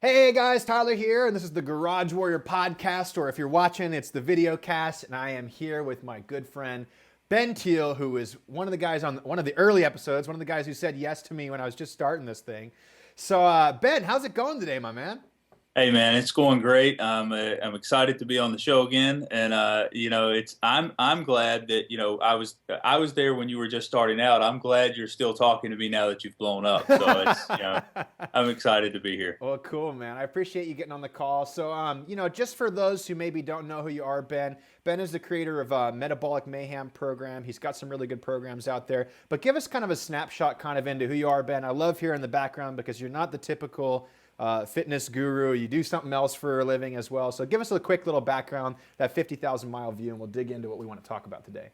Hey guys, Tyler here, and this is the Garage Warrior podcast, or if you're watching, it's the video cast, and I am here with my good friend Ben Teal, who is one of the guys on one of the early episodes, one of the guys who said yes to me when I was just starting this thing. So, Ben, how's it going today, my man? Hey man, it's going great. I'm excited to be on the show again, and I'm glad that I was there when you were just starting out. I'm glad you're still talking to me now that you've blown up. So I'm excited to be here. Well, cool, man. I appreciate you getting on the call. So, just for those who maybe don't know who you are, Ben is the creator of Metabolic Mayhem program. He's got some really good programs out there. But give us kind of a snapshot kind of into who you are, Ben. I love hearing the background because you're not the typical fitness guru. You do something else for a living as well. So give us a quick little background, that 50,000 mile view, and we'll dig into what we want to talk about today.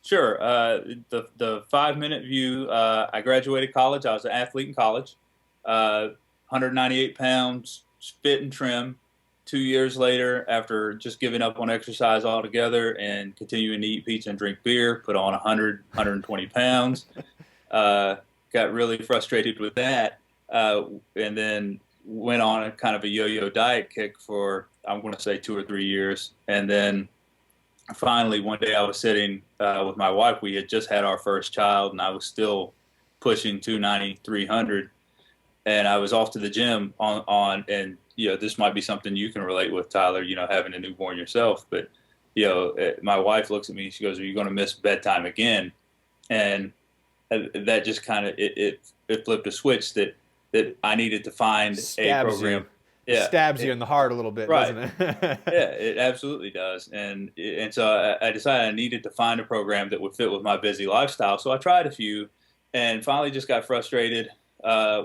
Sure. The 5 minute view. I graduated college. I was an athlete in college. 198 pounds, fit and trim. 2 years later, after just giving up on exercise altogether and continuing to eat pizza and drink beer, put on 120 pounds. Got really frustrated with that, and then went on a kind of a yo-yo diet kick for, I'm going to say, 2 or 3 years. And then finally, one day I was sitting with my wife. We had just had our first child, and I was still pushing 290, 300. And I was off to the gym and this might be something you can relate with, Tyler, having a newborn yourself. But, my wife looks at me, she goes, "Are you going to miss bedtime again?" And that just kind of, it flipped a switch that I needed to find a Stabs program. you. It stabs you in the heart a little bit, Right. doesn't it? Yeah, it absolutely does. And so I decided I needed to find a program that would fit with my busy lifestyle. So I tried a few and finally just got frustrated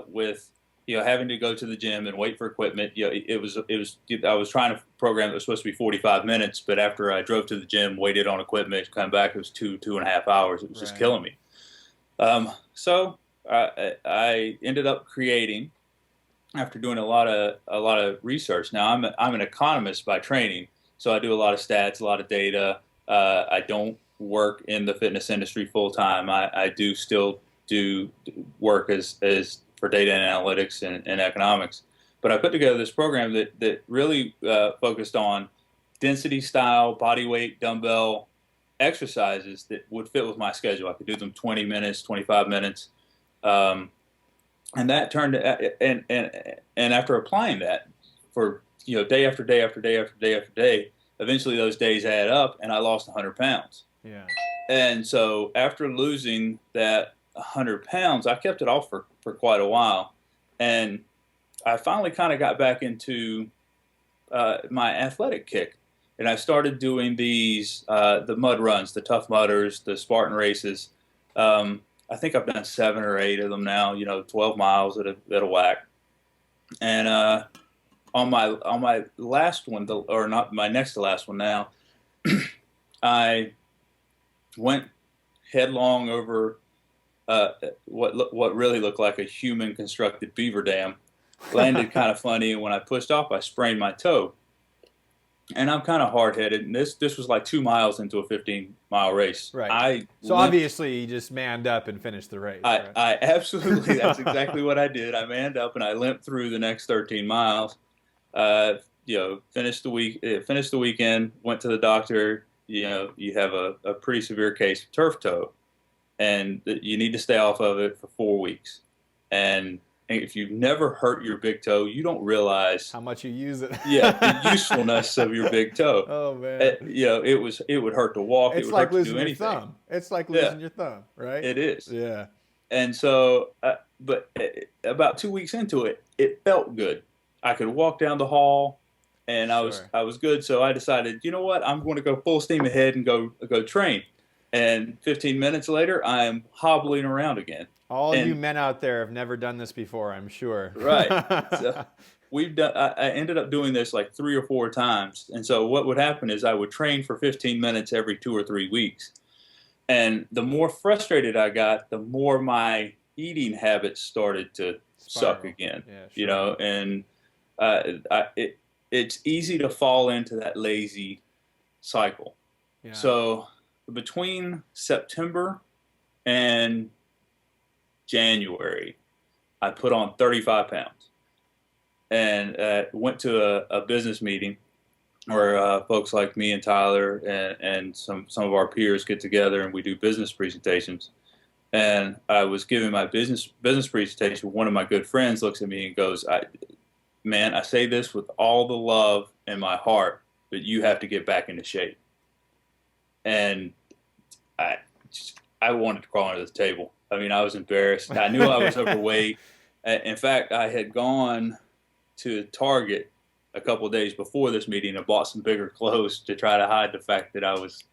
with having to go to the gym and wait for equipment. I was trying a program that was supposed to be 45 minutes, but after I drove to the gym, waited on equipment, come back, it was 2.5 hours. It was just Right. killing me. So I ended up creating, after doing a lot of research. Now I'm an economist by training, so I do a lot of stats, a lot of data. I don't work in the fitness industry full time. I do still do work as for data and analytics and economics. But I put together this program that really focused on density style, body weight, dumbbell exercises that would fit with my schedule. I could do them 20 minutes, 25 minutes. And that turned and after applying that for day after day after day after day after day, eventually those days add up, and I lost 100 pounds. Yeah. And so after losing that 100 pounds, I kept it off for quite a while, and I finally kind of got back into my athletic kick, and I started doing the mud runs, the Tough Mudders, the Spartan races. I think I've done 7 or 8 of them now. 12 miles at a whack. And on my last one, or not my next to last one now, I went headlong over what really looked like a human constructed beaver dam. Landed kind of funny, and when I pushed off, I sprained my toe. And I'm kind of hard headed, and this was like 2 miles into a 15-mile race. Right. So obviously you just manned up and finished the race, right? I absolutely, that's exactly what I did. I manned up and I limped through the next 13 miles. Finished the weekend, went to the doctor. You have a pretty severe case of turf toe, and you need to stay off of it for 4 weeks. And if you've never hurt your big toe, you don't realize How much you use it. yeah, the usefulness of your big toe. Oh man. It would hurt to walk. It It's would like hurt to losing do your anything. thumb. It's like Yeah, losing your thumb, right? it is. Yeah. And so, about 2 weeks into it, it felt good. I could walk down the hall, and I was Sure. I was good. So I decided, you know what, I'm going to go full steam ahead and go train. And 15 minutes later, I am hobbling around again. All you And men out there have never done this before, I'm sure. right, so we've done. I ended up doing this like 3 or 4 times. And so what would happen is I would train for 15 minutes every 2 or 3 weeks. And the more frustrated I got, the more my eating habits started to suck Spiral. again. Yeah, sure. And it's easy to fall into that lazy cycle. Yeah. So between September and January, I put on 35 pounds. and went to a business meeting where folks like me and Tyler and some of our peers get together and we do business presentations. And I was giving my business presentation. One of my good friends looks at me and goes, "Man, I say this with all the love in my heart, but you have to get back into shape." And I I wanted to crawl under the table. I mean, I was embarrassed. I knew I was overweight. In fact, I had gone to Target a couple of days before this meeting and bought some bigger clothes to try to hide the fact that I was,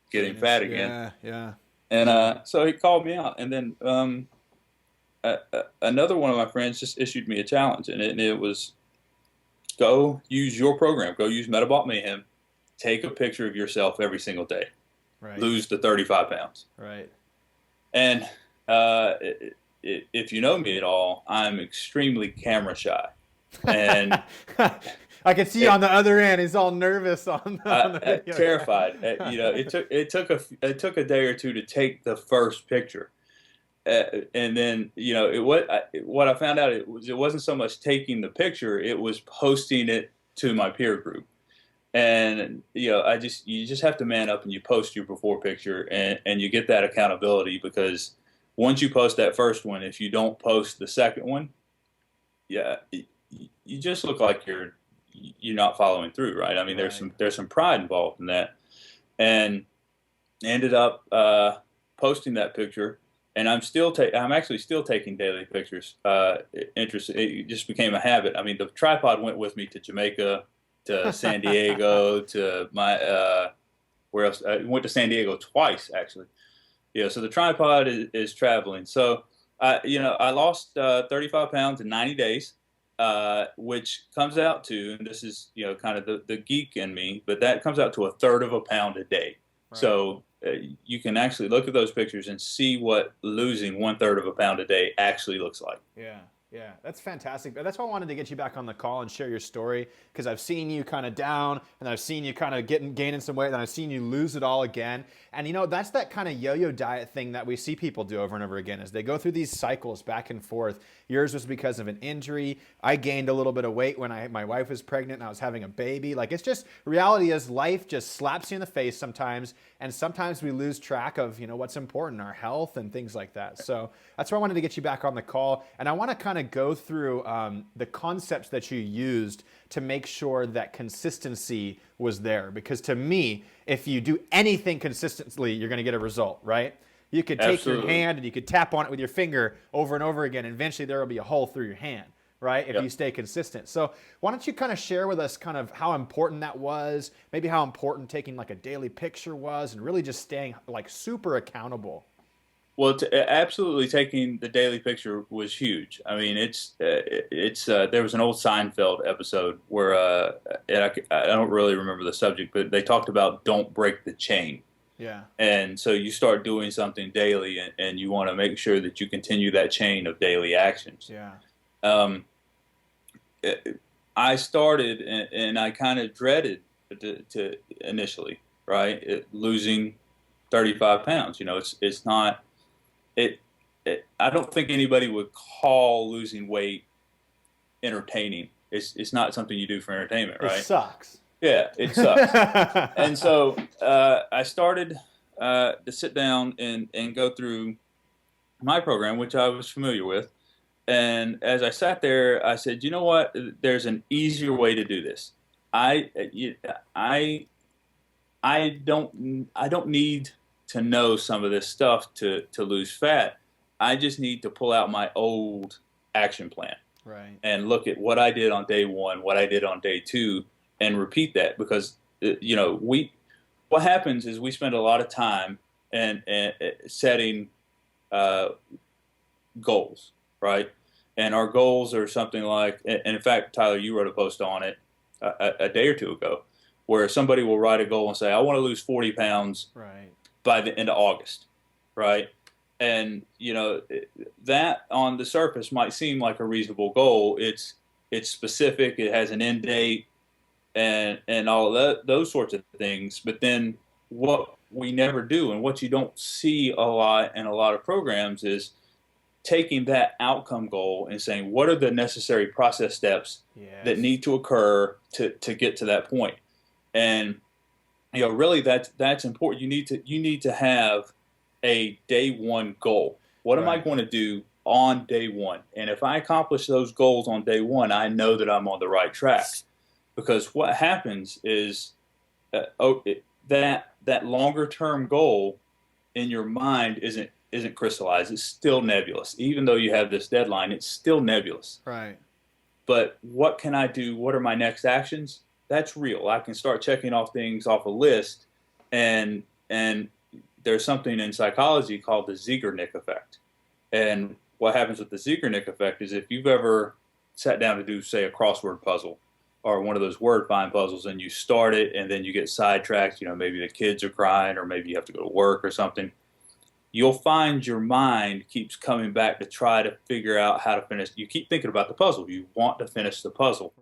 getting fat again. Yeah, yeah. And so he called me out. And then another one of my friends just issued me a challenge, and it was go use your program, go use Metabolic Mayhem, take a picture of yourself every single day, Right. lose the 35 pounds. Right. And if you know me at all, I'm extremely camera shy. And I can see on the other end, he's all nervous on the video. Terrified. It took a day or two to take the first picture, and then what I found out it wasn't so much taking the picture; it was posting it to my peer group. And you just have to man up and you post your before picture, and you get that accountability, because once you post that first one, if you don't post the second one, yeah, you just look like you're not following through, right? I mean, Right. there's some pride involved in that, and ended up posting that picture, and I'm actually still taking daily pictures. It just became a habit. I mean, the tripod went with me to Jamaica, to San Diego, to where else? I went to San Diego twice, actually. Yeah, so the tripod is traveling. So I lost 35 pounds in 90 days. Which comes out to, and this is kind of the geek in me, but that comes out to a third of a pound a day. Right. So you can actually look at those pictures and see what losing one third of a pound a day actually looks like. Yeah, yeah, that's fantastic. That's why I wanted to get you back on the call and share your story, because I've seen you kind of down, and I've seen you kind of gaining some weight, and I've seen you lose it all again. And that's that kind of yo-yo diet thing that we see people do over and over again, is they go through these cycles back and forth. Yours was because of an injury. I gained a little bit of weight when my wife was pregnant and I was having a baby. Like, it's just, reality is life just slaps you in the face sometimes, and sometimes we lose track of what's important, our health and things like that. So that's why I wanted to get you back on the call, and I want to kind of go through the concepts that you used to make sure that consistency was there. Because to me, if you do anything consistently, you're going to get a result, right? You could take Absolutely. your hand and you could tap on it with your finger over and over again, and eventually there will be a hole through your hand, right? If Yep. you stay consistent. So why don't you kind of share with us kind of how important that was, maybe how important taking like a daily picture was, and really just staying like super accountable. Well, absolutely, taking the daily picture was huge. I mean, there was an old Seinfeld episode where, and I don't really remember the subject, but they talked about don't break the chain. Yeah. And so you start doing something daily, and you want to make sure that you continue that chain of daily actions. Yeah. I started, and I kind of dreaded to initially, right? Losing 35 pounds. It's not. I don't think anybody would call losing weight entertaining. It's not something you do for entertainment, right? It sucks. Yeah, it sucks. And so I started to sit down and go through my program, which I was familiar with. And as I sat there, I said, you know what? There's an easier way to do this. I don't need to know some of this stuff to lose fat. I just need to pull out my old action plan, Right. and look at what I did on day one, what I did on day two, and repeat that. Because what happens is we spend a lot of time and setting goals, right? And our goals are something like, and in fact, Tyler, you wrote a post on it a day or two ago, where somebody will write a goal and say, I want to lose 40 pounds Right. by the end of August, right? And that on the surface might seem like a reasonable goal. It's specific. It has an end date, and all of those sorts of things. But then what we never do, and what you don't see a lot in a lot of programs, is taking that outcome goal and saying, what are the necessary process steps that Yes. need to occur to get to that point? And really that's important. You need to have a day one goal. What am I Right. going to do on day one? And if I accomplish those goals on day one, I know that I'm on the right track. Because what happens is that longer term goal in your mind isn't crystallized. It's still nebulous. Even though you have this deadline, it's still nebulous. Right. But what can I do? What are my next actions? That's real. I can start checking off things off a list, and there's something in psychology called the Zeigarnik effect. And what happens with the Zeigarnik effect is if you've ever sat down to do, say, a crossword puzzle or one of those word find puzzles, and you start it and then you get sidetracked, maybe the kids are crying or maybe you have to go to work or something, you'll find your mind keeps coming back to try to figure out how to finish. You keep thinking about the puzzle. You want to finish the puzzle.